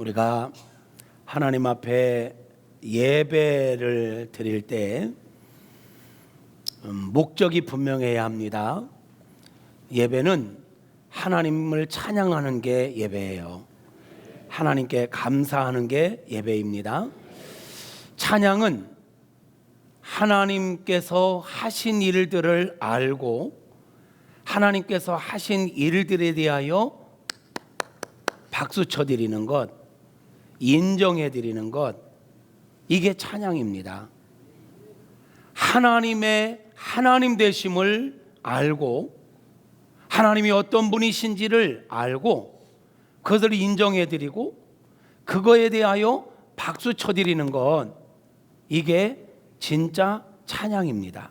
우리가 하나님 앞에 예배를 드릴 때 목적이 분명해야 합니다. 예배는 하나님을 찬양하는 게 예배예요. 하나님께 감사하는 게 예배입니다. 찬양은 하나님께서 하신 일들을 알고 하나님께서 하신 일들에 대하여 박수 쳐드리는 것, 인정해 드리는 것, 이게 찬양입니다. 하나님의 하나님 되심을 알고 하나님이 어떤 분이신지를 알고 그것을 인정해 드리고 그거에 대하여 박수 쳐드리는 것, 이게 진짜 찬양입니다.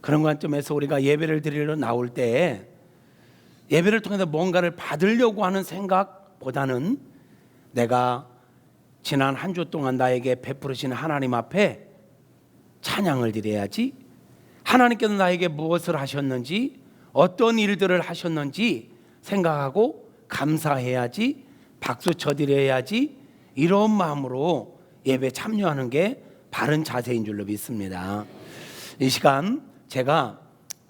그런 관점에서 우리가 예배를 드리러 나올 때 예배를 통해서 뭔가를 받으려고 하는 생각보다는 내가 지난 한 주 동안 나에게 베푸르신 하나님 앞에 찬양을 드려야지, 하나님께서 나에게 무엇을 하셨는지 어떤 일들을 하셨는지 생각하고 감사해야지, 박수 쳐드려야지, 이런 마음으로 예배 참여하는 게 바른 자세인 줄로 믿습니다. 이 시간 제가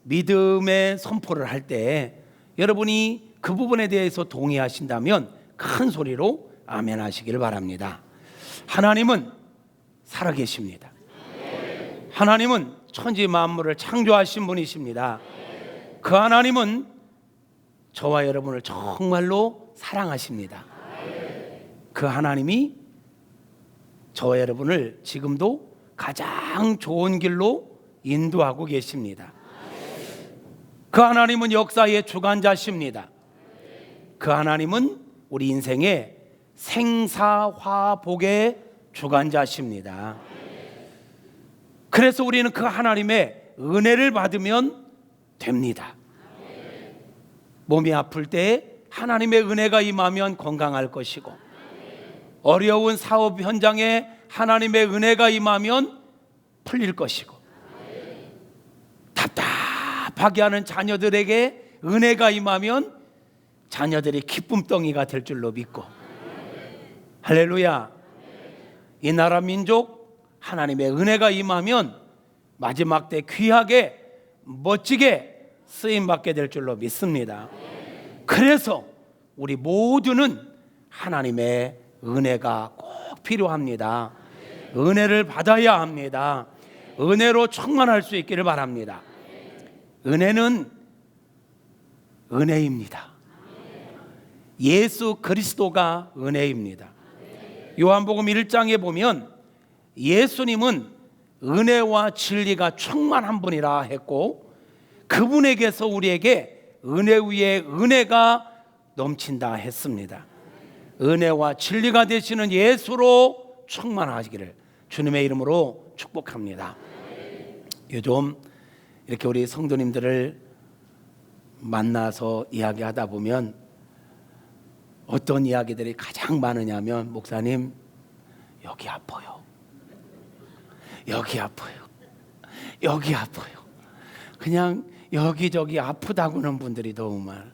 믿음의 선포를 할 때 여러분이 그 부분에 대해서 동의하신다면 큰 소리로 아멘 하시길 바랍니다. 하나님은 살아계십니다. 하나님은 천지 만물을 창조하신 분이십니다. 그 하나님은 저와 여러분을 정말로 사랑하십니다. 그 하나님이 저와 여러분을 지금도 가장 좋은 길로 인도하고 계십니다. 그 하나님은 역사의 주관자십니다. 그 하나님은 우리 인생의 생사화복의 주관자십니다. 그래서 우리는 그 하나님의 은혜를 받으면 됩니다. 몸이 아플 때 하나님의 은혜가 임하면 건강할 것이고, 어려운 사업 현장에 하나님의 은혜가 임하면 풀릴 것이고, 답답하게 하는 자녀들에게 은혜가 임하면 자녀들이 기쁨덩이가 될 줄로 믿고, 할렐루야. 이 나라 민족 하나님의 은혜가 임하면 마지막 때 귀하게 멋지게 쓰임받게 될 줄로 믿습니다. 그래서 우리 모두는 하나님의 은혜가 꼭 필요합니다. 은혜를 받아야 합니다. 은혜로 충만할 수 있기를 바랍니다. 은혜는 은혜입니다. 예수 그리스도가 은혜입니다. 요한복음 1장에 보면 예수님은 은혜와 진리가 충만한 분이라 했고, 그분에게서 우리에게 은혜 위에 은혜가 넘친다 했습니다. 은혜와 진리가 되시는 예수로 충만하시기를 주님의 이름으로 축복합니다. 요즘 이렇게 우리 성도님들을 만나서 이야기하다 보면 어떤 이야기들이 가장 많으냐면, 목사님 여기 아파요, 여기 아파요, 여기 아파요. 그냥 여기저기 아프다고는 분들이 너무 많아요.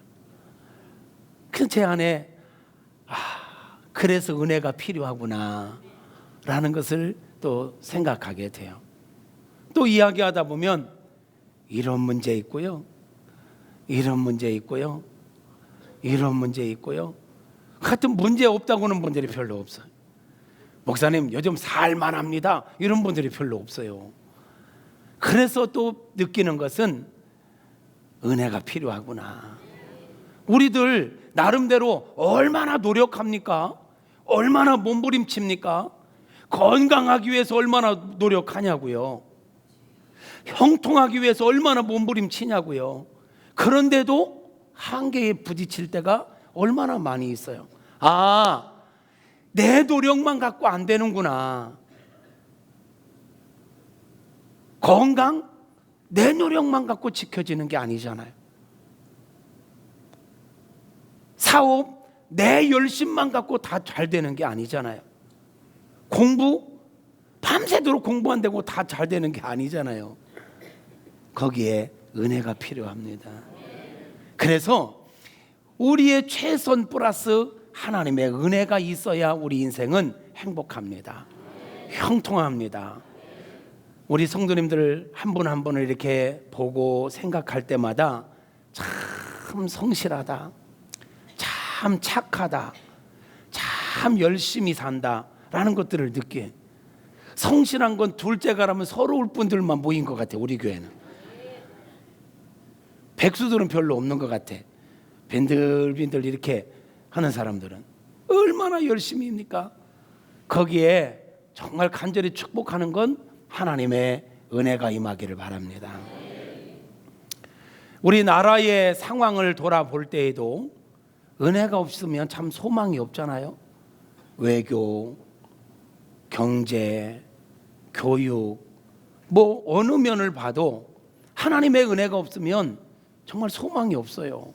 제 안에 그래서 은혜가 필요하구나 라는 것을 또 생각하게 돼요. 또 이야기하다 보면 이런 문제 있고요, 이런 문제 있고요, 이런 문제 있고요, 같은 문제 없다고는 분들이 별로 없어요. 목사님 요즘 살만합니다, 이런 분들이 별로 없어요. 그래서 또 느끼는 것은 은혜가 필요하구나. 우리들 나름대로 얼마나 노력합니까? 얼마나 몸부림칩니까? 건강하기 위해서 얼마나 노력하냐고요. 형통하기 위해서 얼마나 몸부림치냐고요. 그런데도 한계에 부딪힐 때가 얼마나 많이 있어요. 내 노력만 갖고 안 되는구나. 건강, 내 노력만 갖고 지켜지는 게 아니잖아요. 사업, 내 열심만 갖고 다 잘 되는 게 아니잖아요. 공부, 밤새도록 공부 안 되고 다 잘 되는 게 아니잖아요. 거기에 은혜가 필요합니다. 그래서 우리의 최선 플러스 하나님의 은혜가 있어야 우리 인생은 행복합니다. 형통합니다. 우리 성도님들 한 분 한 분을 이렇게 보고 생각할 때마다 참 성실하다, 참 착하다, 참 열심히 산다 라는 것들을 느끼. 성실한 건 둘째가라면 서러울 분들만 모인 것 같아. 우리 교회는 백수들은 별로 없는 것 같아. 빈들빈들 이렇게 하는 사람들은 얼마나 열심히입니까? 거기에 정말 간절히 축복하는 건 하나님의 은혜가 임하기를 바랍니다. 우리 나라의 상황을 돌아볼 때에도 은혜가 없으면 참 소망이 없잖아요. 외교, 경제, 교육, 뭐 어느 면을 봐도 하나님의 은혜가 없으면 정말 소망이 없어요.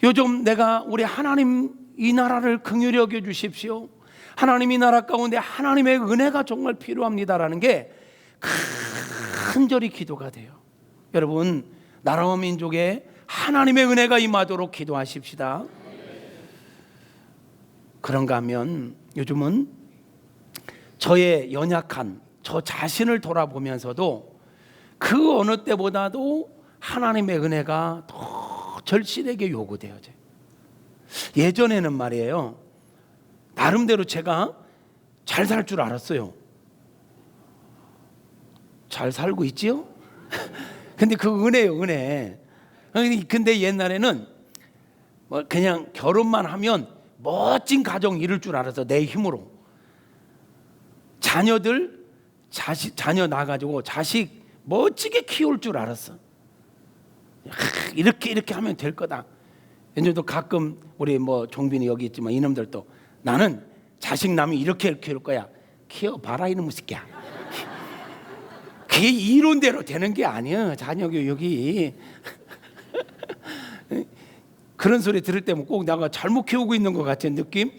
요즘 내가 우리 하나님 이 나라를 긍휼히 여겨 주십시오, 하나님 이 나라 가운데 하나님의 은혜가 정말 필요합니다라는 게 간절히 기도가 돼요. 여러분, 나라와 민족에 하나님의 은혜가 임하도록 기도하십시다. 그런가 하면 요즘은 저의 연약한 저 자신을 돌아보면서도 그 어느 때보다도 하나님의 은혜가 더 절실하게 요구되어져요. 예전에는 말이에요, 나름대로 제가 잘 살 줄 알았어요. 잘 살고 있지요? 근데 그 은혜예요, 은혜. 근데 옛날에는 뭐 그냥 결혼만 하면 멋진 가정 이룰 줄 알았어. 내 힘으로 자녀 낳아가지고 자식 멋지게 키울 줄 알았어. 이렇게 하면 될 거다. 요즘도 가끔 우리 뭐 종빈이 여기 있지만 이놈들도 나는 자식 낳으면 이렇게 키울 거야. 키워봐라 이놈의 새끼야. 그게 이론대로 되는 게 아니야, 자녀 교육이. 그런 소리 들을 때면 꼭 내가 잘못 키우고 있는 것 같은 느낌?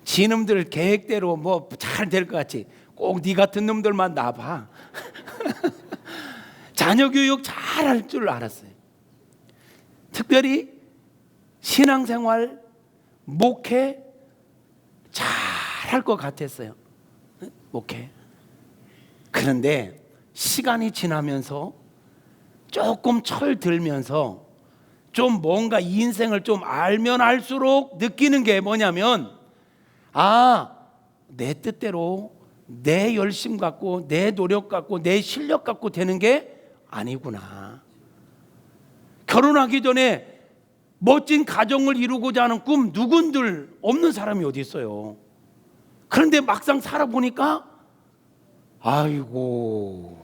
지놈들 계획대로 뭐 잘 될 것 같지. 꼭 네 같은 놈들만 낳아봐. 자녀 교육 잘 할 줄 알았어요. 특별히 신앙생활, 목회 잘 할 것 같았어요. 목회. 그런데 시간이 지나면서 조금 철들면서 좀 뭔가 인생을 좀 알면 알수록 느끼는 게 뭐냐면, 내 뜻대로 내 열심 갖고 내 노력 갖고 내 실력 갖고 되는 게 아니구나. 결혼하기 전에 멋진 가정을 이루고자 하는 꿈 누군들 없는 사람이 어디 있어요. 그런데 막상 살아보니까 아이고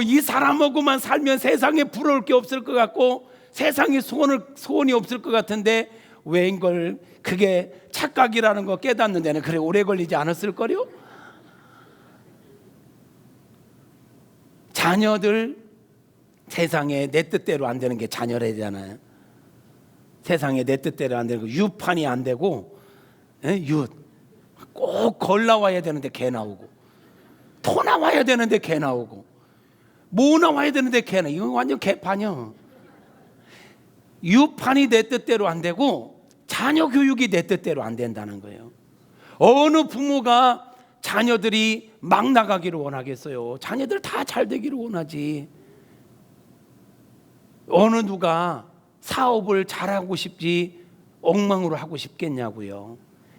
이 사람하고만 살면 세상에 부러울 게 없을 것 같고 세상에 소원이 없을 것 같은데 왜인걸 그게 착각이라는 거 깨닫는 데는 그래 오래 걸리지 않았을 거요. 자녀들 세상에 내 뜻대로 안 되는 게 자녀래잖아요. 세상에 내 뜻대로 안 되는 거 유판이 안 되고 꼭 걸 나와야 되는데 개 나오고 토 나와야 되는데 개 나오고 뭐 나와야 되는데 개 나. 이건 완전 개판이야. 유판이 내 뜻대로 안 되고 자녀 교육이 내 뜻대로 안 된다는 거예요. 어느 부모가 자녀들이 막 나가기를 원하겠어요? 자녀들 다 잘 되기를 원하지. 어느 누가 사업을 잘하고 싶지 엉망으로 하고 싶겠냐고요.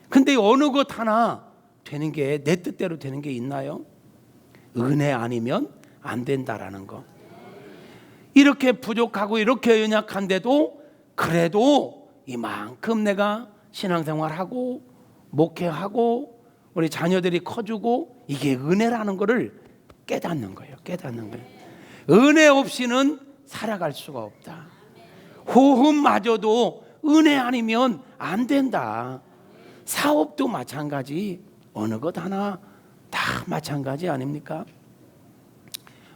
근데 어느 것 하나 되는 게 내 뜻대로 되는 게 있나요? 은혜 아니면 안 된다라는 거. 이렇게 부족하고 이렇게 연약한데도 그래도 이만큼 내가 신앙생활하고 목회하고 우리 자녀들이 커주고 이게 은혜라는 거를 깨닫는 거예요. 은혜 없이는 살아갈 수가 없다. 호흡마저도 은혜 아니면 안 된다. 사업도 마찬가지, 어느 것 하나 다 마찬가지 아닙니까?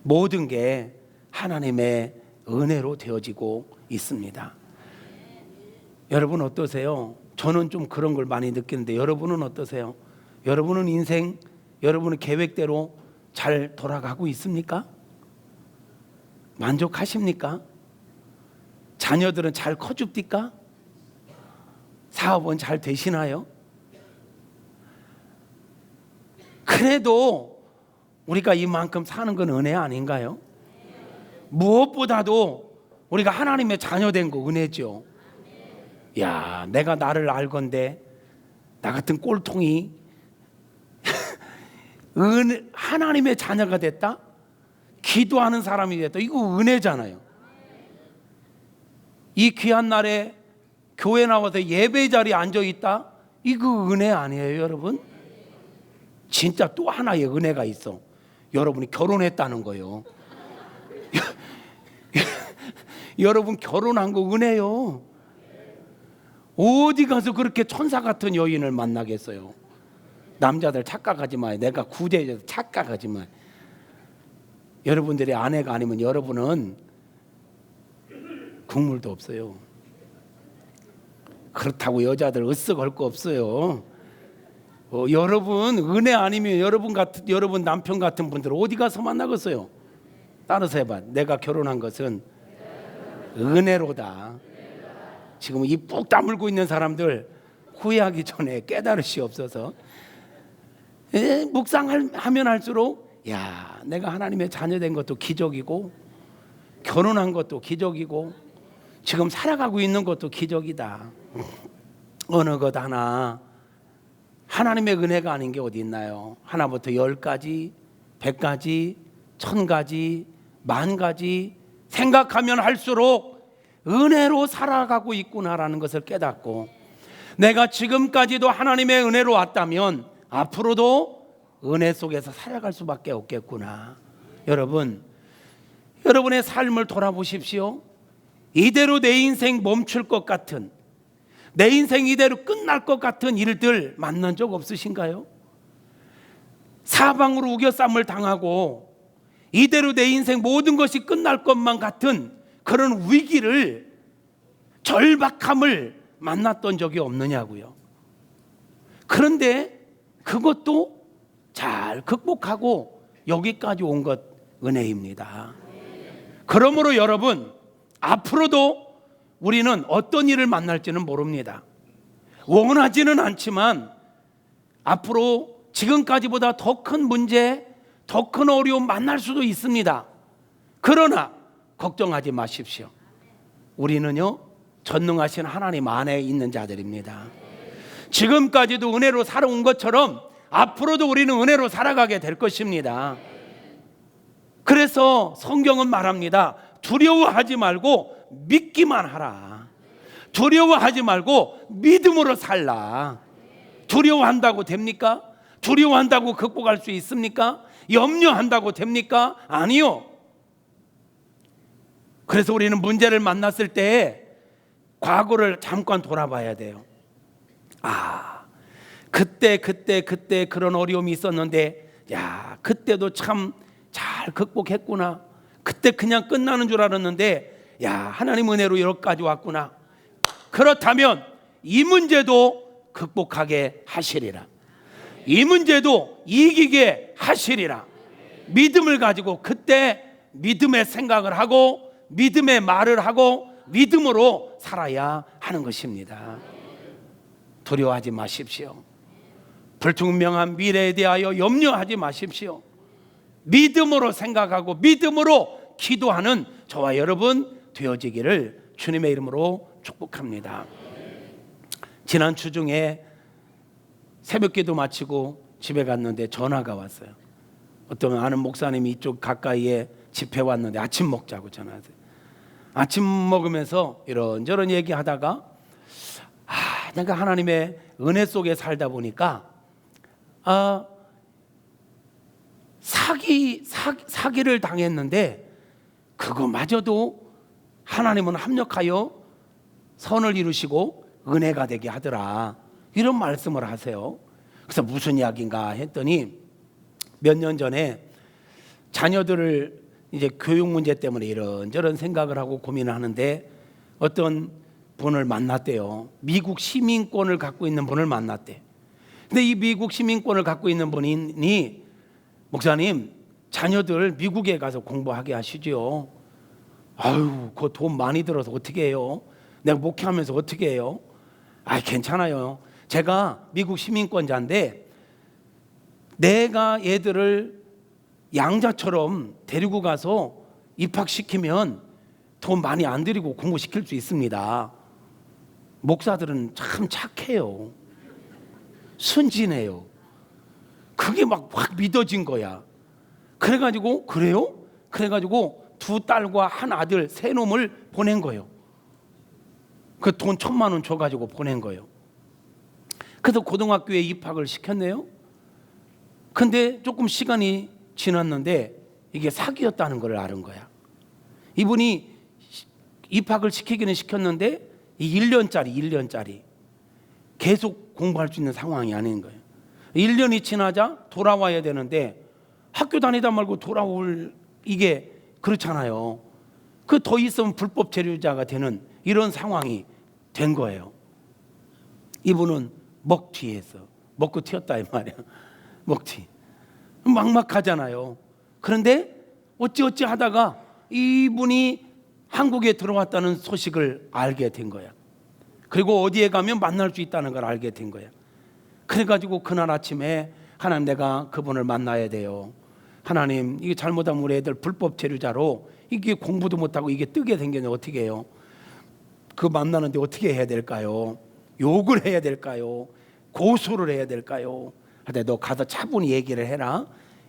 모든 게 하나님의 은혜로 되어지고 있습니다. 여러분 어떠세요? 저는 좀 그런 걸 많이 느끼는데 여러분은 어떠세요? 여러분은 인생 여러분의 계획대로 잘 돌아가고 있습니까? 만족하십니까? 자녀들은 잘 커줍니까? 사업은 잘 되시나요? 그래도 우리가 이만큼 사는 건 은혜 아닌가요? 무엇보다도 우리가 하나님의 자녀된 거 은혜죠. 야, 내가 나를 알건대 나 같은 꼴통이 하나님의 자녀가 됐다? 기도하는 사람이 됐다. 이거 은혜잖아요. 이 귀한 날에 교회 나와서 예배 자리에 앉아 있다? 이거 은혜 아니에요, 여러분? 진짜 또 하나의 은혜가 있어. 여러분이 결혼했다는 거예요. 여러분 결혼한 거 은혜요. 어디 가서 그렇게 천사 같은 여인을 만나겠어요? 남자들 착각하지 마요. 내가 구제해서 착각하지 마요. 여러분들이 아내가 아니면 여러분은 국물도 없어요. 그렇다고 여자들 으쓱할 거 없어요. 여러분 은혜 아니면 여러분 남편 같은 분들 어디 가서 만나겠어요? 따라서 해봐. 내가 결혼한 것은 은혜로다. 지금 입 푹 다물고 있는 사람들 후회하기 전에 깨달으시옵소서. 묵상하면 할수록 야, 내가 하나님의 자녀된 것도 기적이고 결혼한 것도 기적이고 지금 살아가고 있는 것도 기적이다. 어느 것 하나 하나님의 은혜가 아닌 게 어디 있나요? 하나부터 10가지, 100가지, 1000가지, 10,000가지 생각하면 할수록 은혜로 살아가고 있구나라는 것을 깨닫고, 내가 지금까지도 하나님의 은혜로 왔다면 앞으로도 은혜 속에서 살아갈 수밖에 없겠구나. 여러분의 삶을 돌아보십시오. 이대로 내 인생 멈출 것 같은, 내 인생 이대로 끝날 것 같은 일들 만난 적 없으신가요? 사방으로 우겨쌈을 당하고 이대로 내 인생 모든 것이 끝날 것만 같은 그런 위기를, 절박함을 만났던 적이 없느냐고요. 그런데 그것도 잘 극복하고 여기까지 온 것 은혜입니다. 그러므로 여러분, 앞으로도 우리는 어떤 일을 만날지는 모릅니다. 원하지는 않지만 앞으로 지금까지보다 더 큰 문제, 더 큰 어려움 만날 수도 있습니다. 그러나 걱정하지 마십시오. 우리는요, 전능하신 하나님 안에 있는 자들입니다. 지금까지도 은혜로 살아온 것처럼 앞으로도 우리는 은혜로 살아가게 될 것입니다. 그래서 성경은 말합니다. 두려워하지 말고 믿기만 하라. 두려워하지 말고 믿음으로 살라. 두려워한다고 됩니까? 두려워한다고 극복할 수 있습니까? 염려한다고 됩니까? 아니요. 그래서 우리는 문제를 만났을 때 과거를 잠깐 돌아봐야 돼요. 그때 그런 어려움이 있었는데, 야, 그때도 참 잘 극복했구나. 그때 그냥 끝나는 줄 알았는데, 야, 하나님 은혜로 여기까지 왔구나. 그렇다면 이 문제도 극복하게 하시리라. 이 문제도 이기게 하시리라. 믿음을 가지고 그때 믿음의 생각을 하고 믿음의 말을 하고 믿음으로 살아야 하는 것입니다. 두려워하지 마십시오. 불투명한 미래에 대하여 염려하지 마십시오. 믿음으로 생각하고 믿음으로 기도하는 저와 여러분 되어지기를 주님의 이름으로 축복합니다. 지난 주 중에 새벽기도 마치고 집에 갔는데 전화가 왔어요. 어떤 아는 목사님이 이쪽 가까이에 집회 왔는데 아침 먹자고 전화하세요. 아침 먹으면서 이런저런 얘기하다가 내가 하나님의 은혜 속에 살다 보니까 사기를 당했는데 그거마저도 하나님은 합력하여 선을 이루시고 은혜가 되게 하더라. 이런 말씀을 하세요. 그래서 무슨 이야기인가 했더니 몇 년 전에 자녀들을 이제 교육 문제 때문에 이런저런 생각을 하고 고민을 하는데 어떤 분을 만났대요. 미국 시민권을 갖고 있는 분을 만났대. 근데 이 미국 시민권을 갖고 있는 분이 목사님, 자녀들 미국에 가서 공부하게 하시죠. 아유, 그 돈 많이 들어서 어떻게 해요? 내가 목회하면서 어떻게 해요? 아, 괜찮아요. 제가 미국 시민권자인데 내가 얘들을 양자처럼 데리고 가서 입학시키면 돈 많이 안 들이고 공부시킬 수 있습니다. 목사들은 참 착해요. 순진해요. 그게 막 확 믿어진 거야. 그래가지고 그래요? 그래가지고 2딸과 한 아들 3놈을 보낸 거예요. 그 돈 1,000만 원 줘가지고 보낸 거예요. 그래서 고등학교에 입학을 시켰네요. 근데 조금 시간이 지났는데 이게 사기였다는 걸 알은 거야. 이분이 입학을 시키기는 시켰는데 이 1년짜리 계속 공부할 수 있는 상황이 아닌 거예요. 1년이 지나자 돌아와야 되는데 학교 다니다 말고 돌아올, 이게 그렇잖아요. 그 더 있으면 불법 체류자가 되는 이런 상황이 된 거예요. 이분은 먹튀했어. 먹고 튀었다 이 말이야. 먹튀. 막막하잖아요. 그런데 어찌 하다가 이분이 한국에 들어왔다는 소식을 알게 된 거야. 그리고 어디에 가면 만날 수 있다는 걸 알게 된 거야. 그래가지고 그날 아침에 하나님, 내가 그분을 만나야 돼요. 하나님, 이게 잘못하면 우리 애들 불법 체류자로 이게 공부도 못하고 이게 뜨게 생겼는데 어떻게 해요? 그 만나는데 어떻게 해야 될까요? 욕을 해야 될까요? 고소를 해야 될까요? 하여튼 너 가서 차분히 얘기를 해라.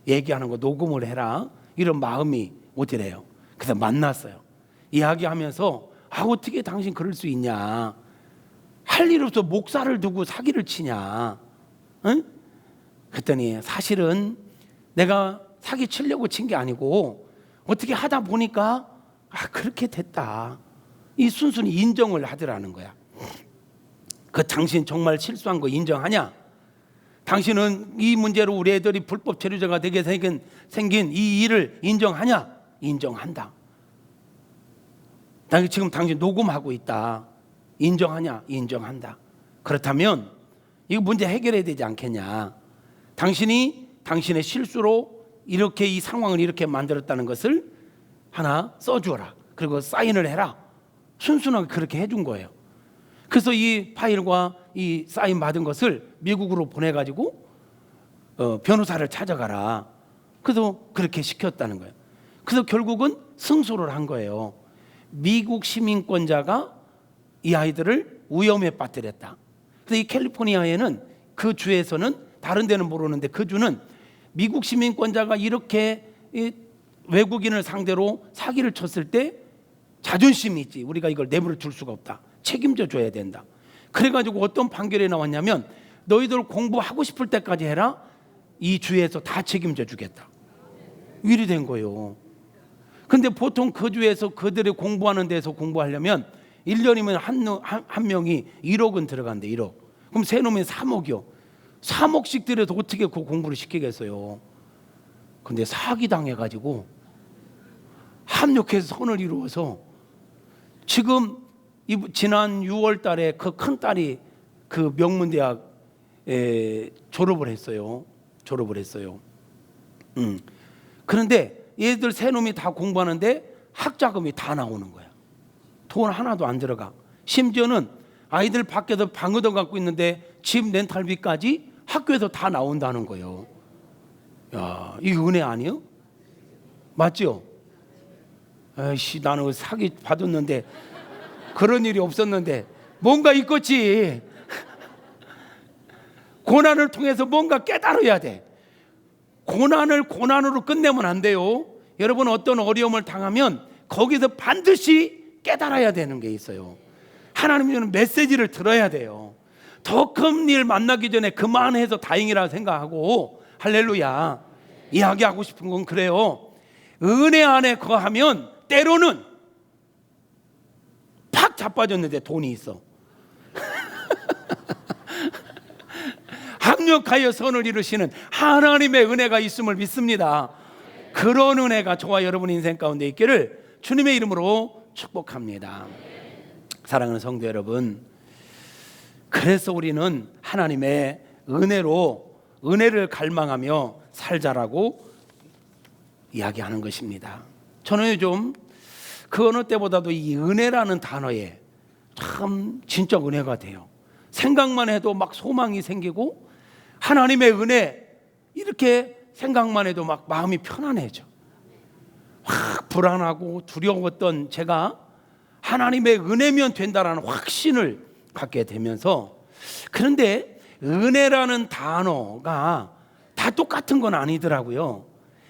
얘기하는 거 녹음을 해라. 이런 마음이 오더래요. 그래서 만났어요. 이야기하면서 어떻게 당신 그럴 수 있냐? 할 일 없어 목사를 두고 사기를 치냐? 응? 그랬더니 사실은 내가 사기 치려고 친 게 아니고 어떻게 하다 보니까 그렇게 됐다. 이 순순히 인정을 하더라는 거야. 그 당신 정말 실수한 거 인정하냐? 당신은 이 문제로 우리 애들이 불법 체류자가 되게 생긴 이 일을 인정하냐? 인정한다. 지금 당신 녹음하고 있다. 인정하냐? 인정한다. 그렇다면 이거 문제 해결해야 되지 않겠냐? 당신이 당신의 실수로 이렇게 이 상황을 이렇게 만들었다는 것을 하나 써주어라. 그리고 사인을 해라. 순순하게 그렇게 해준 거예요. 그래서 이 파일과 이 사인 받은 것을 미국으로 보내가지고 변호사를 찾아가라. 그래서 그렇게 시켰다는 거예요. 그래서 결국은 승소를 한 거예요. 미국 시민권자가 이 아이들을 위험에 빠뜨렸다. 그래서 이 캘리포니아에는, 그 주에서는, 다른 데는 모르는데 그 주는 미국 시민권자가 이렇게 외국인을 상대로 사기를 쳤을 때 자존심이 있지. 우리가 이걸 내버려 둘 수가 없다. 책임져 줘야 된다. 그래가지고 어떤 판결이 나왔냐면, 너희들 공부하고 싶을 때까지 해라. 이 주에서 다 책임져 주겠다. 일이 된 거예요. 근데 보통 그 주에서 그들이 공부하는 데서 공부하려면 1년이면 한 명이 1억은 들어간대. 1억. 그럼 3놈이 3억이요. 3억씩 들여서 어떻게 그 공부를 시키겠어요? 근데 사기당해가지고 합력해서 선을 이루어서 지금 지난 6월 달에 그 큰 딸이 그 명문대학 졸업을 했어요. 그런데 얘들 3놈이 다 공부하는데 학자금이 다 나오는 거야. 돈 하나도 안 들어가. 심지어는 아이들 밖에서 방 얻어 갖고 있는데 집 렌탈비까지 학교에서 다 나온다는 거예요. 야, 이게 은혜 아니에요? 맞죠? 에이씨, 나는 사기 받았는데 그런 일이 없었는데 뭔가 있겠지. 고난을 통해서 뭔가 깨달아야 돼. 고난을 고난으로 끝내면 안 돼요. 여러분, 어떤 어려움을 당하면 거기서 반드시 깨달아야 되는 게 있어요. 하나님이 주는 메시지를 들어야 돼요. 더 큰 일 만나기 전에 그만해서 다행이라 생각하고, 할렐루야. 이야기하고 싶은 건 그래요. 은혜 안에 거하면 때로는 팍 자빠졌는데 돈이 있어. 합력하여 선을 이루시는 하나님의 은혜가 있음을 믿습니다. 그런 은혜가 저와 여러분 인생 가운데 있기를 주님의 이름으로 축복합니다. 사랑하는 성도 여러분, 그래서 우리는 하나님의 은혜를 갈망하며 살자라고 이야기하는 것입니다. 저는 요즘 그 어느 때보다도 이 은혜라는 단어에 참 진짜 은혜가 돼요. 생각만 해도 막 소망이 생기고 하나님의 은혜 이렇게 생각만 해도 막 마음이 편안해져. 확 불안하고 두려웠던 제가 하나님의 은혜면 된다라는 확신을 갖게 되면서, 그런데 은혜라는 단어가 다 똑같은 건 아니더라고요.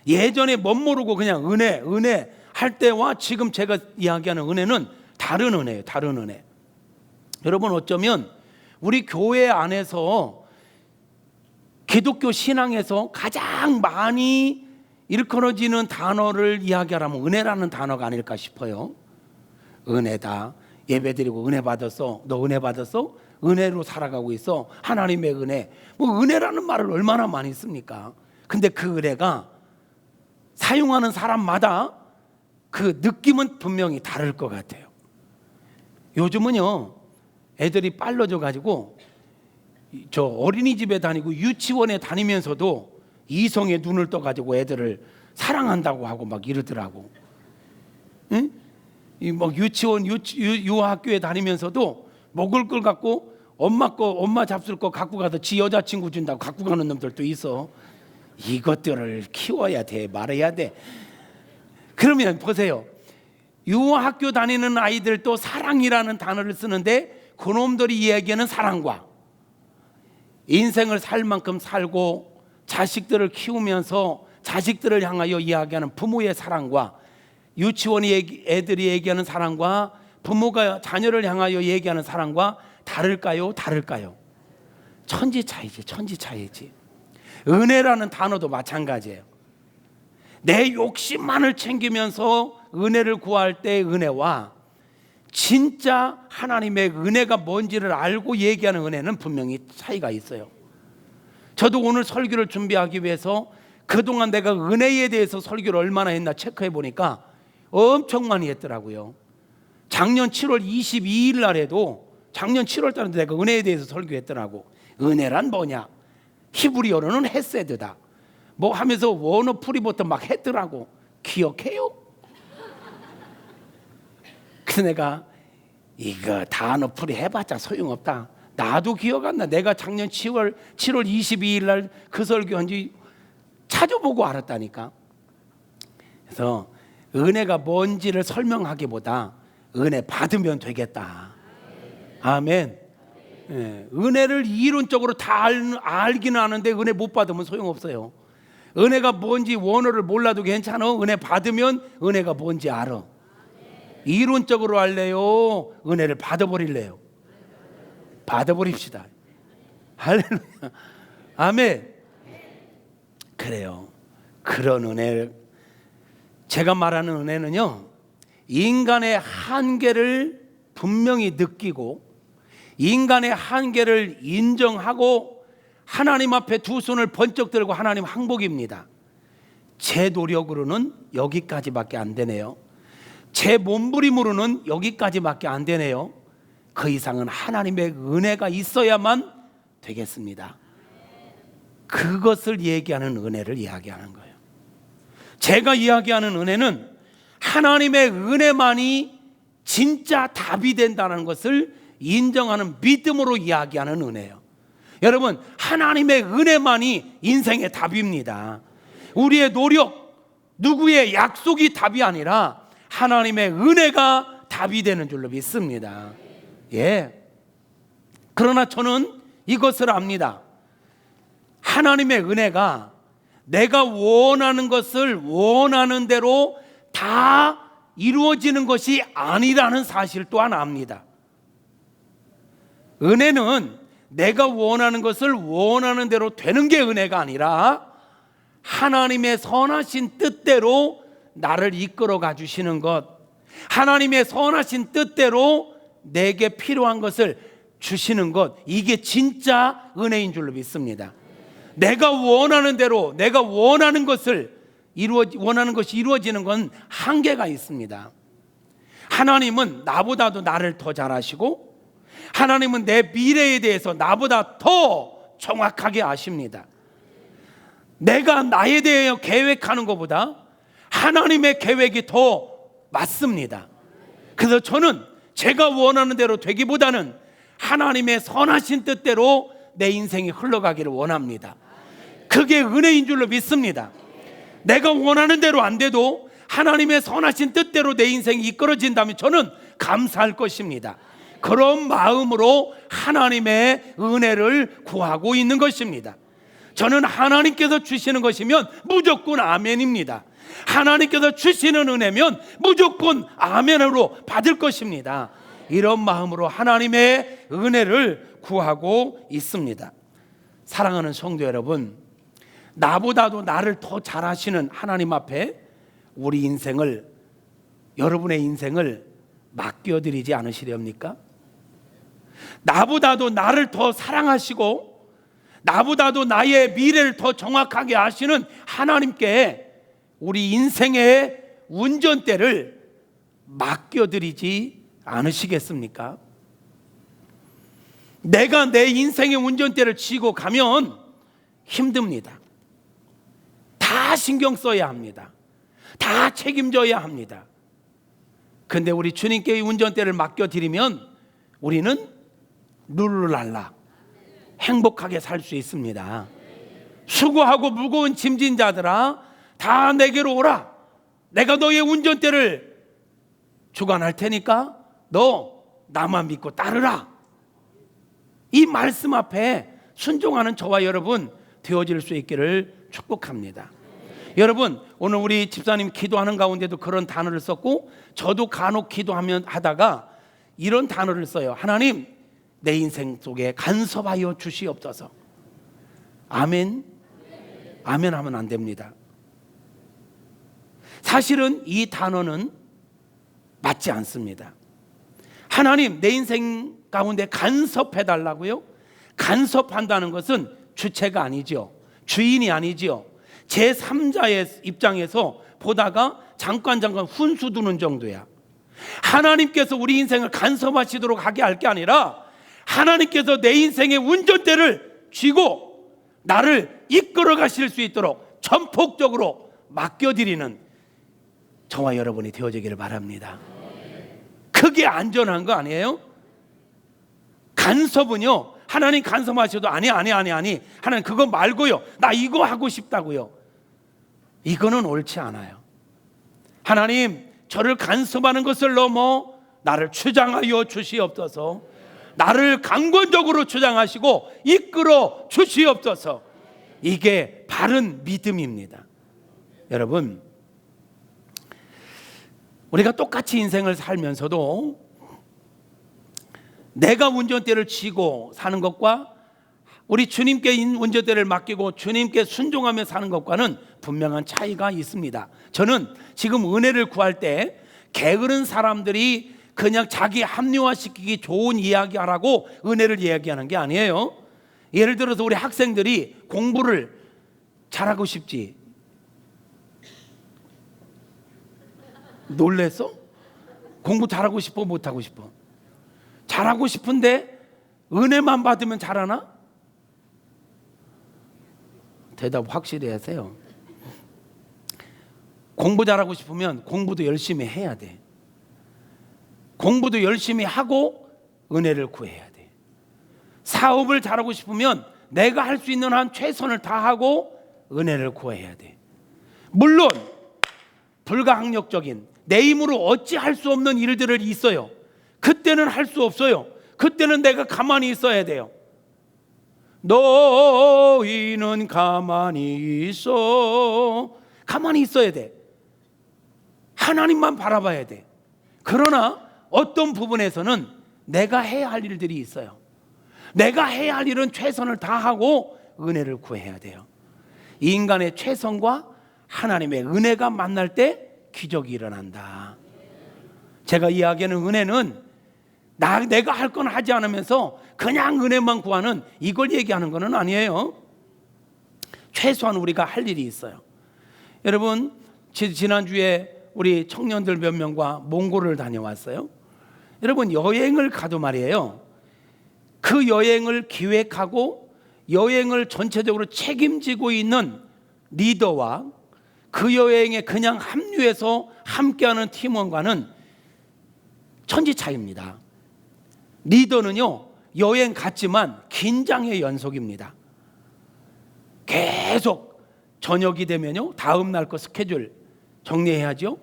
예전에 멋모르고 그냥 은혜 할 때와 지금 제가 이야기하는 은혜는 다른 은혜예요. 다른 은혜. 여러분, 어쩌면 우리 교회 안에서 기독교 신앙에서 가장 많이 일컬어지는 단어를 이야기하라면 은혜라는 단어가 아닐까 싶어요. 은혜다. 예배드리고 은혜 받았어. 너 은혜 받았어? 은혜로 살아가고 있어. 하나님의 은혜. 뭐 은혜라는 말을 얼마나 많이 씁니까? 근데 그 은혜가 사용하는 사람마다 그 느낌은 분명히 다를 것 같아요. 요즘은요, 애들이 빨라져 가지고 저 어린이집에 다니고 유치원에 다니면서도 이성의 눈을 떠 가지고 애들을 사랑한다고 하고 막 이러더라고. 응? 막 유치원 유학교에 다니면서도 먹을 걸 갖고 엄마 잡술 거 갖고 가서 지 여자친구 준다고 갖고 가는 놈들도 있어. 이것들을 키워야 돼, 말해야 돼. 그러면 보세요, 유학교 다니는 아이들도 사랑이라는 단어를 쓰는데 그놈들이 이야기하는 사랑과 인생을 살 만큼 살고 자식들을 키우면서 자식들을 향하여 이야기하는 부모의 사랑과 유치원 애들이 얘기하는 사랑과 부모가 자녀를 향하여 얘기하는 사랑과 다를까요? 다를까요? 천지 차이지. 은혜라는 단어도 마찬가지예요. 내 욕심만을 챙기면서 은혜를 구할 때의 은혜와 진짜 하나님의 은혜가 뭔지를 알고 얘기하는 은혜는 분명히 차이가 있어요. 저도 오늘 설교를 준비하기 위해서 그동안 내가 은혜에 대해서 설교를 얼마나 했나 체크해 보니까 엄청 많이 했더라고요. 작년 7월 22일 날에도 작년 7월 달에 내가 은혜에 대해서 설교했더라고. 은혜란 뭐냐? 히브리어로는 헤세드다. 뭐 하면서 원어 프리부터 막 했더라고. 기억해요? 그래서 내가 이거 단어 풀이 해봤자 소용없다. 나도 기억 안 나. 내가 작년 7월 22일 날 그 설교한지 찾아보고 알았다니까. 그래서 은혜가 뭔지를 설명하기보다 은혜 받으면 되겠다. 아멘. 예, 은혜를 이론적으로 다 알기는 아는데 은혜 못 받으면 소용없어요. 은혜가 뭔지 원어를 몰라도 괜찮아. 은혜 받으면 은혜가 뭔지 알아. 이론적으로 할래요? 은혜를 받아버릴래요? 받아버립시다. 할렐루야. 아멘. 그래요. 그런 은혜, 제가 말하는 은혜는요, 인간의 한계를 분명히 느끼고 인간의 한계를 인정하고 하나님 앞에 두 손을 번쩍 들고 하나님 항복입니다. 제 노력으로는 여기까지밖에 안 되네요. 제 몸부림으로는 여기까지밖에 안 되네요. 그 이상은 하나님의 은혜가 있어야만 되겠습니다. 그것을 얘기하는 은혜를 이야기하는 거예요. 제가 이야기하는 은혜는 하나님의 은혜만이 진짜 답이 된다는 것을 인정하는 믿음으로 이야기하는 은혜예요. 여러분, 하나님의 은혜만이 인생의 답입니다. 우리의 노력, 누구의 약속이 답이 아니라 하나님의 은혜가 답이 되는 줄로 믿습니다. 예. 그러나 저는 이것을 압니다. 하나님의 은혜가 내가 원하는 것을 원하는 대로 다 이루어지는 것이 아니라는 사실 또한 압니다. 은혜는 내가 원하는 것을 원하는 대로 되는 게 은혜가 아니라 하나님의 선하신 뜻대로 나를 이끌어 가주시는 것, 하나님의 선하신 뜻대로 내게 필요한 것을 주시는 것, 이게 진짜 은혜인 줄로 믿습니다. 내가 원하는 대로 내가 원하는 것이 이루어지는 건 한계가 있습니다. 하나님은 나보다도 나를 더 잘 아시고 하나님은 내 미래에 대해서 나보다 더 정확하게 아십니다. 내가 나에 대해 계획하는 것보다 하나님의 계획이 더 맞습니다. 그래서 저는 제가 원하는 대로 되기보다는 하나님의 선하신 뜻대로 내 인생이 흘러가기를 원합니다. 그게 은혜인 줄로 믿습니다. 내가 원하는 대로 안 돼도 하나님의 선하신 뜻대로 내 인생이 이끌어진다면 저는 감사할 것입니다. 그런 마음으로 하나님의 은혜를 구하고 있는 것입니다. 저는 하나님께서 주시는 것이면 무조건 아멘입니다. 하나님께서 주시는 은혜면 무조건 아멘으로 받을 것입니다. 이런 마음으로 하나님의 은혜를 구하고 있습니다. 사랑하는 성도 여러분, 나보다도 나를 더 잘하시는 하나님 앞에 우리 인생을, 여러분의 인생을 맡겨드리지 않으시렵니까? 나보다도 나를 더 사랑하시고 나보다도 나의 미래를 더 정확하게 아시는 하나님께 우리 인생의 운전대를 맡겨드리지 않으시겠습니까? 내가 내 인생의 운전대를 쥐고 가면 힘듭니다. 다 신경 써야 합니다. 다 책임져야 합니다. 근데 우리 주님께 운전대를 맡겨드리면 우리는 룰루랄라 행복하게 살 수 있습니다. 수고하고 무거운 짐진 자들아 다 내게로 오라. 내가 너의 운전대를 주관할 테니까 너 나만 믿고 따르라. 이 말씀 앞에 순종하는 저와 여러분 되어질 수 있기를 축복합니다. 여러분, 오늘 우리 집사님 기도하는 가운데도 그런 단어를 썼고 저도 간혹 하다가 이런 단어를 써요. 하나님, 내 인생 속에 간섭하여 주시옵소서. 아멘. 아멘 하면 안 됩니다. 사실은 이 단어는 맞지 않습니다. 하나님, 내 인생 가운데 간섭해달라고요? 간섭한다는 것은 주체가 아니죠. 주인이 아니죠. 제3자의 입장에서 보다가 잠깐 훈수 두는 정도야. 하나님께서 우리 인생을 간섭하시도록 하게 할 게 아니라 하나님께서 내 인생의 운전대를 쥐고 나를 이끌어 가실 수 있도록 전폭적으로 맡겨드리는 저와 여러분이 되어지기를 바랍니다. 그게 안전한 거 아니에요? 간섭은요, 하나님 간섭하셔도 아니 하나님 그거 말고요, 나 이거 하고 싶다고요. 이거는 옳지 않아요. 하나님, 저를 간섭하는 것을 넘어 나를 주장하여 주시옵소서. 나를 강권적으로 주장하시고 이끌어 주시옵소서. 이게 바른 믿음입니다. 여러분, 우리가 똑같이 인생을 살면서도 내가 운전대를 쥐고 사는 것과 우리 주님께 운전대를 맡기고 주님께 순종하며 사는 것과는 분명한 차이가 있습니다. 저는 지금 은혜를 구할 때 게으른 사람들이 그냥 자기 합리화시키기 좋은 이야기하라고 은혜를 이야기하는 게 아니에요. 예를 들어서 우리 학생들이 공부를 잘하고 싶지. 놀랬어? 공부 잘하고 싶어, 못하고 싶어? 잘하고 싶은데 은혜만 받으면 잘하나? 대답 확실히 하세요. 공부 잘하고 싶으면 공부도 열심히 해야 돼. 공부도 열심히 하고 은혜를 구해야 돼. 사업을 잘하고 싶으면 내가 할 수 있는 한 최선을 다하고 은혜를 구해야 돼. 물론 불가항력적인 내 힘으로 어찌 할 수 없는 일들을 있어요. 그때는 할 수 없어요. 그때는 내가 가만히 있어야 돼요. 너희는 가만히 있어. 가만히 있어야 돼. 하나님만 바라봐야 돼. 그러나 어떤 부분에서는 내가 해야 할 일들이 있어요. 내가 해야 할 일은 최선을 다하고 은혜를 구해야 돼요. 이 인간의 최선과 하나님의 은혜가 만날 때 기적이 일어난다. 제가 이야기하는 은혜는 내가 할 건 하지 않으면서 그냥 은혜만 구하는 이걸 얘기하는 건 아니에요. 최소한 우리가 할 일이 있어요. 여러분, 지난주에 우리 청년들 몇 명과 몽골을 다녀왔어요. 여러분, 여행을 가도 말이에요, 그 여행을 기획하고 여행을 전체적으로 책임지고 있는 리더와 그 여행에 그냥 합류해서 함께하는 팀원과는 천지 차이입니다. 리더는요, 여행 갔지만 긴장의 연속입니다. 계속 저녁이 되면요, 다음 날 거 스케줄 정리해야죠.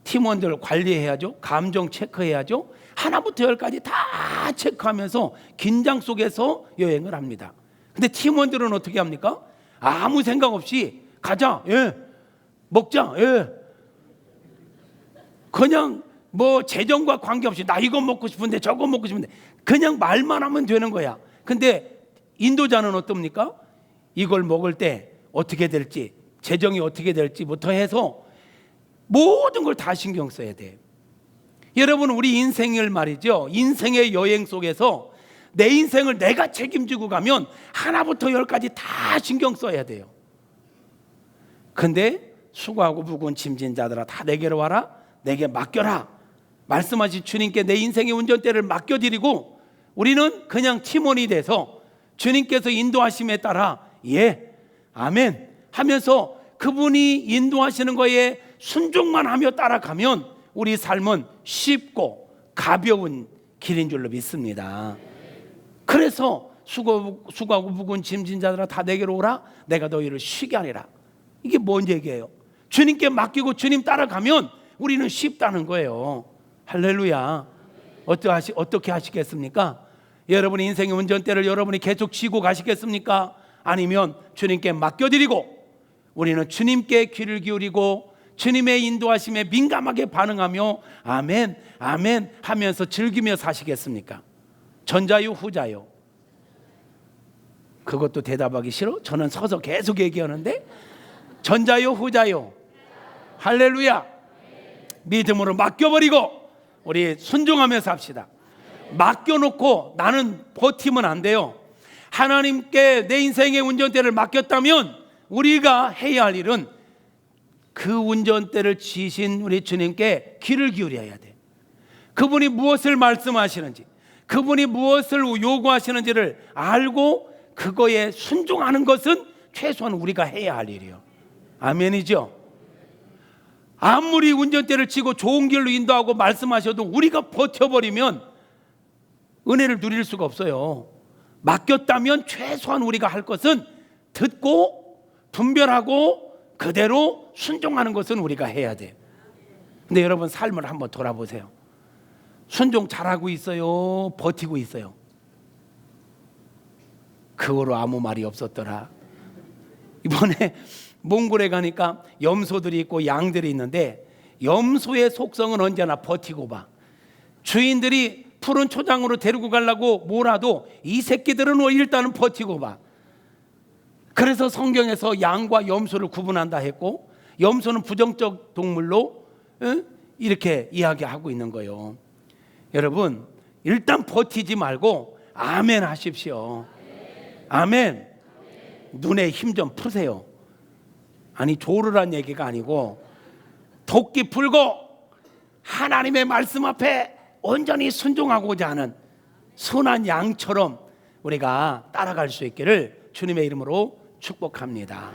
팀원들 관리해야죠. 감정 체크해야죠. 하나부터 열까지 다 체크하면서 긴장 속에서 여행을 합니다. 근데 팀원들은 어떻게 합니까? 아무 생각 없이 가자, 예, 먹자, 예, 그냥 뭐 재정과 관계없이 나 이거 먹고 싶은데 저거 먹고 싶은데 그냥 말만 하면 되는 거야. 근데 인도자는 어떻습니까? 이걸 먹을 때 어떻게 될지, 재정이 어떻게 될지부터 해서 모든 걸 다 신경 써야 돼. 여러분, 우리 인생을 말이죠, 인생의 여행 속에서 내 인생을 내가 책임지고 가면 하나부터 열까지 다 신경 써야 돼요. 근데 수고하고 무거운 짐진 자들아 다 내게로 와라, 내게 맡겨라 말씀하신 주님께 내 인생의 운전대를 맡겨드리고 우리는 그냥 팀원이 돼서 주님께서 인도하심에 따라 예, 아멘 하면서 그분이 인도하시는 거에 순종만 하며 따라가면 우리 삶은 쉽고 가벼운 길인 줄로 믿습니다. 그래서 수고하고 무거운 짐진 자들아 다 내게로 오라, 내가 너희를 쉬게 하리라. 이게 뭔 얘기예요? 주님께 맡기고 주님 따라가면 우리는 쉽다는 거예요. 할렐루야. 어떻게 하시겠습니까? 여러분 인생의 운전대를 여러분이 계속 쥐고 가시겠습니까? 아니면 주님께 맡겨드리고 우리는 주님께 귀를 기울이고 주님의 인도하심에 민감하게 반응하며 아멘 아멘 하면서 즐기며 사시겠습니까? 전자요 후자요? 그것도 대답하기 싫어? 저는 서서 계속 얘기하는데 전자요 후자요? 할렐루야. 믿음으로 맡겨버리고 우리 순종하며 삽시다. 맡겨놓고 나는 버티면 안 돼요. 하나님께 내 인생의 운전대를 맡겼다면 우리가 해야 할 일은 그 운전대를 지신 우리 주님께 귀를 기울여야 돼. 그분이 무엇을 말씀하시는지, 그분이 무엇을 요구하시는지를 알고 그거에 순종하는 것은 최소한 우리가 해야 할 일이에요. 아멘이죠? 아무리 운전대를 치고 좋은 길로 인도하고 말씀하셔도 우리가 버텨버리면 은혜를 누릴 수가 없어요. 맡겼다면 최소한 우리가 할 것은 듣고 분별하고 그대로 순종하는 것은 우리가 해야 돼요. 근데 여러분 삶을 한번 돌아보세요. 순종 잘하고 있어요? 버티고 있어요? 그 후로 아무 말이 없었더라. 이번에 몽골에 가니까 염소들이 있고 양들이 있는데 염소의 속성은 언제나 버티고 봐. 주인들이 푸른 초장으로 데리고 가려고 몰아도 이 새끼들은 일단은 버티고 봐. 그래서 성경에서 양과 염소를 구분한다 했고 염소는 부정적 동물로 이렇게 이야기하고 있는 거예요. 여러분 일단 버티지 말고 아멘 하십시오. 아멘. 눈에 힘 좀 푸세요. 아니 조르란 얘기가 아니고 도끼 풀고 하나님의 말씀 앞에 온전히 순종하고자 하는 선한 양처럼 우리가 따라갈 수 있기를 주님의 이름으로 축복합니다.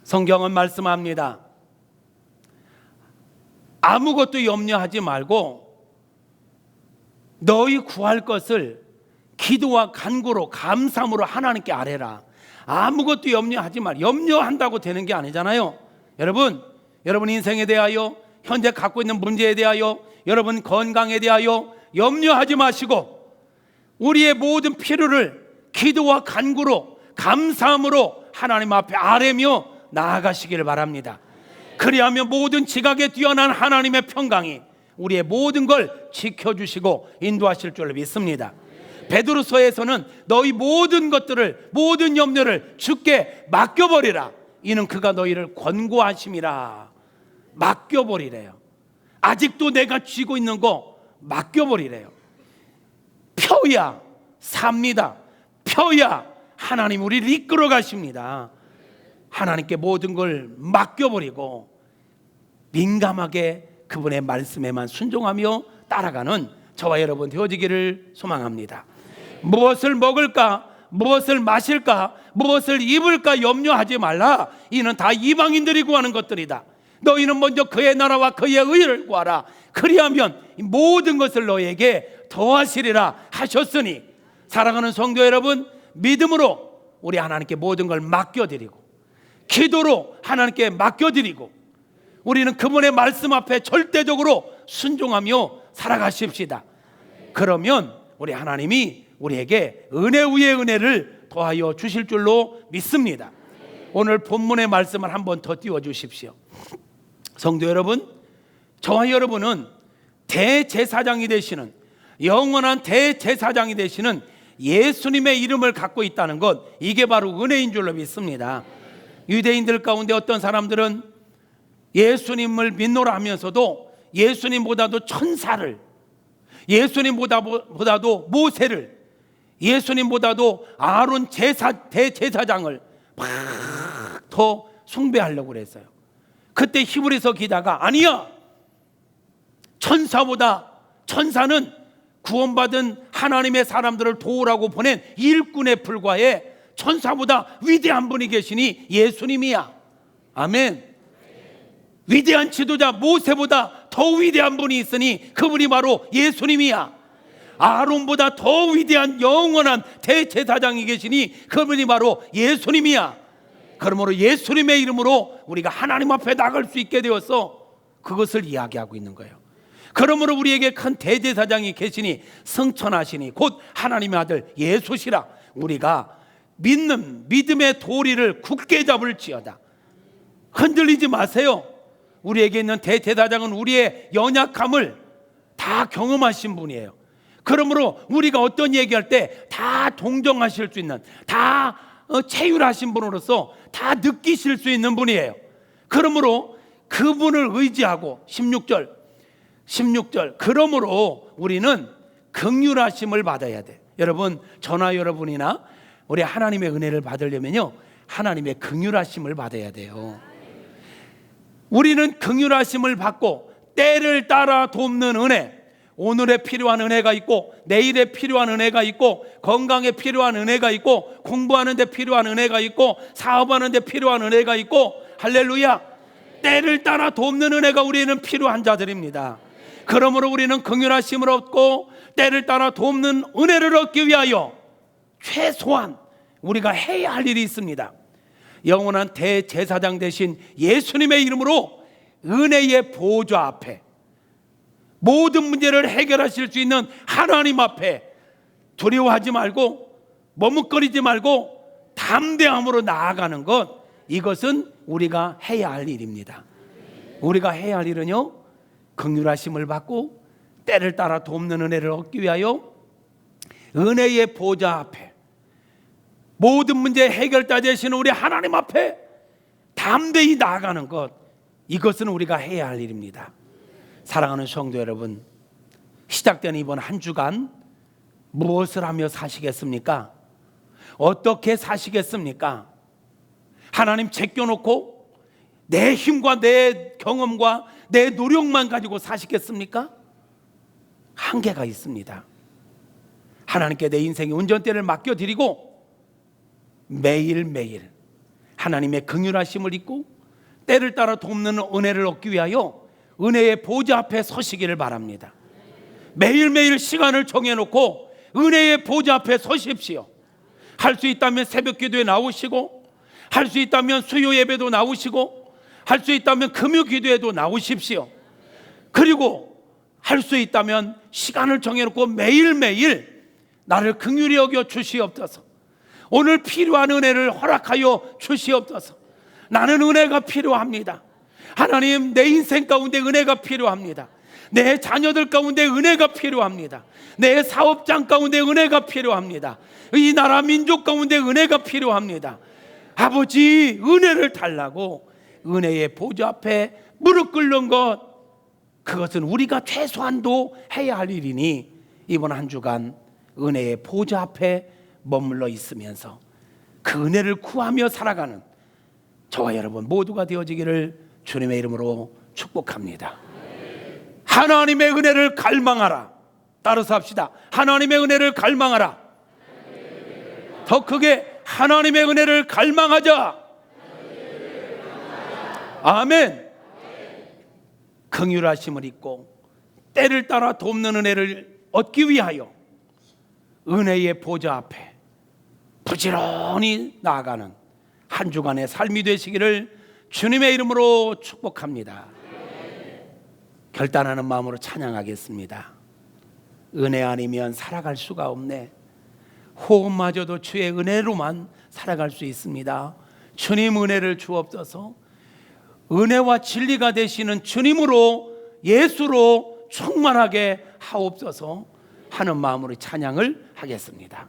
성경은 말씀합니다. 아무것도 염려하지 말고 너희 구할 것을 기도와 간구로 감사함으로 하나님께 아뢰라. 아무것도 염려하지 말. 염려한다고 되는 게 아니잖아요. 여러분 인생에 대하여 현재 갖고 있는 문제에 대하여 여러분 건강에 대하여 염려하지 마시고 우리의 모든 필요를 기도와 간구로 감사함으로 하나님 앞에 아뢰며 나아가시기를 바랍니다. 그리하면 모든 지각에 뛰어난 하나님의 평강이 우리의 모든 걸 지켜주시고 인도하실 줄 믿습니다. 베드로서에서는 너희 모든 것들을 모든 염려를 주께 맡겨버리라. 이는 그가 너희를 권고하심이라. 맡겨버리래요. 아직도 내가 쥐고 있는 거 맡겨버리래요. 펴야 삽니다. 펴야 하나님 우리를 이끌어 가십니다. 하나님께 모든 걸 맡겨버리고 민감하게 그분의 말씀에만 순종하며 따라가는 저와 여러분 되어지기를 소망합니다. 무엇을 먹을까, 무엇을 마실까, 무엇을 입을까 염려하지 말라. 이는 다 이방인들이 구하는 것들이다. 너희는 먼저 그의 나라와 그의 의를 구하라. 그리하면 모든 것을 너에게 더하시리라 하셨으니, 사랑하는 성도 여러분, 믿음으로 우리 하나님께 모든 걸 맡겨드리고, 기도로 하나님께 맡겨드리고, 우리는 그분의 말씀 앞에 절대적으로 순종하며 살아가십시다. 그러면 우리 하나님이 우리에게 은혜 위에 은혜를 더하여 주실 줄로 믿습니다. 오늘 본문의 말씀을 한번 더 띄워주십시오. 성도 여러분, 저와 여러분은 대제사장이 되시는, 영원한 대제사장이 되시는 예수님의 이름을 갖고 있다는 것, 이게 바로 은혜인 줄로 믿습니다. 유대인들 가운데 어떤 사람들은 예수님을 믿노라 하면서도 예수님보다도 천사를, 예수님보다도 모세를, 예수님보다도 아론 대제사장을 막 더 숭배하려고 그랬어요. 그때 히브리서 기자가 아니야, 천사는 구원받은 하나님의 사람들을 도우라고 보낸 일꾼에 불과해 천사보다 위대한 분이 계시니 예수님이야. 아멘. 위대한 지도자 모세보다 더 위대한 분이 있으니 그분이 바로 예수님이야. 아론보다 더 위대한 영원한 대제사장이 계시니 그분이 바로 예수님이야. 그러므로 예수님의 이름으로 우리가 하나님 앞에 나갈 수 있게 되어서 그것을 이야기하고 있는 거예요. 그러므로 우리에게 큰 대제사장이 계시니 성천하시니 곧 하나님의 아들 예수시라. 우리가 믿는 믿음의 도리를 굳게 잡을지어다. 흔들리지 마세요. 우리에게 있는 대제사장은 우리의 연약함을 다 경험하신 분이에요. 그러므로 우리가 어떤 얘기할 때 다 동정하실 수 있는, 다 체휼하신 분으로서 다 느끼실 수 있는 분이에요. 그러므로 그분을 의지하고 16절 그러므로 우리는 긍휼하심을 받아야 돼. 여러분, 저나 여러분이나 우리 하나님의 은혜를 받으려면요, 하나님의 긍휼하심을 받아야 돼요. 우리는 긍휼하심을 받고 때를 따라 돕는 은혜, 오늘에 필요한 은혜가 있고 내일에 필요한 은혜가 있고 건강에 필요한 은혜가 있고 공부하는 데 필요한 은혜가 있고 사업하는 데 필요한 은혜가 있고, 할렐루야, 때를 따라 돕는 은혜가 우리는 필요한 자들입니다. 그러므로 우리는 긍휼하심을 얻고 때를 따라 돕는 은혜를 얻기 위하여 최소한 우리가 해야 할 일이 있습니다. 영원한 대제사장 되신 예수님의 이름으로 은혜의 보좌 앞에, 모든 문제를 해결하실 수 있는 하나님 앞에 두려워하지 말고 머뭇거리지 말고 담대함으로 나아가는 것, 이것은 우리가 해야 할 일입니다. 우리가 해야 할 일은요, 긍휼하심을 받고 때를 따라 돕는 은혜를 얻기 위하여 은혜의 보좌 앞에, 모든 문제 해결자 되시는 우리 하나님 앞에 담대히 나아가는 것, 이것은 우리가 해야 할 일입니다. 사랑하는 성도 여러분, 시작된 이번 한 주간 무엇을 하며 사시겠습니까? 어떻게 사시겠습니까? 하나님 제껴놓고 내 힘과 내 경험과 내 노력만 가지고 사시겠습니까? 한계가 있습니다. 하나님께 내 인생의 운전대를 맡겨드리고 매일매일 하나님의 긍휼하심을 입고 때를 따라 돕는 은혜를 얻기 위하여 은혜의 보좌 앞에 서시기를 바랍니다. 매일매일 시간을 정해놓고 은혜의 보좌 앞에 서십시오. 할 수 있다면 새벽 기도에 나오시고, 할 수 있다면 수요 예배도 나오시고, 할 수 있다면 금요 기도에도 나오십시오. 그리고 할 수 있다면 시간을 정해놓고 매일매일 나를 긍휼히 여겨 주시옵소서. 오늘 필요한 은혜를 허락하여 주시옵소서. 나는 은혜가 필요합니다. 하나님, 내 인생 가운데 은혜가 필요합니다. 내 자녀들 가운데 은혜가 필요합니다. 내 사업장 가운데 은혜가 필요합니다. 이 나라 민족 가운데 은혜가 필요합니다. 아버지, 은혜를 달라고 은혜의 보좌 앞에 무릎 꿇는 것, 그것은 우리가 최소한도 해야 할 일이니 이번 한 주간 은혜의 보좌 앞에 머물러 있으면서 그 은혜를 구하며 살아가는 저와 여러분 모두가 되어지기를 주님의 이름으로 축복합니다. 하나님의 은혜를 갈망하라. 따라서 합시다. 하나님의 은혜를 갈망하라. 더 크게 하나님의 은혜를 갈망하자. 아멘. 긍휼하심을 입고 때를 따라 돕는 은혜를 얻기 위하여 은혜의 보좌 앞에 부지런히 나아가는 한 주간의 삶이 되시기를 주님의 이름으로 축복합니다. 결단하는 마음으로 찬양하겠습니다. 은혜 아니면 살아갈 수가 없네. 호흡마저도 주의 은혜로만 살아갈 수 있습니다. 주님 은혜를 주옵소서. 은혜와 진리가 되시는 주님으로, 예수로 충만하게 하옵소서 하는 마음으로 찬양을 하겠습니다.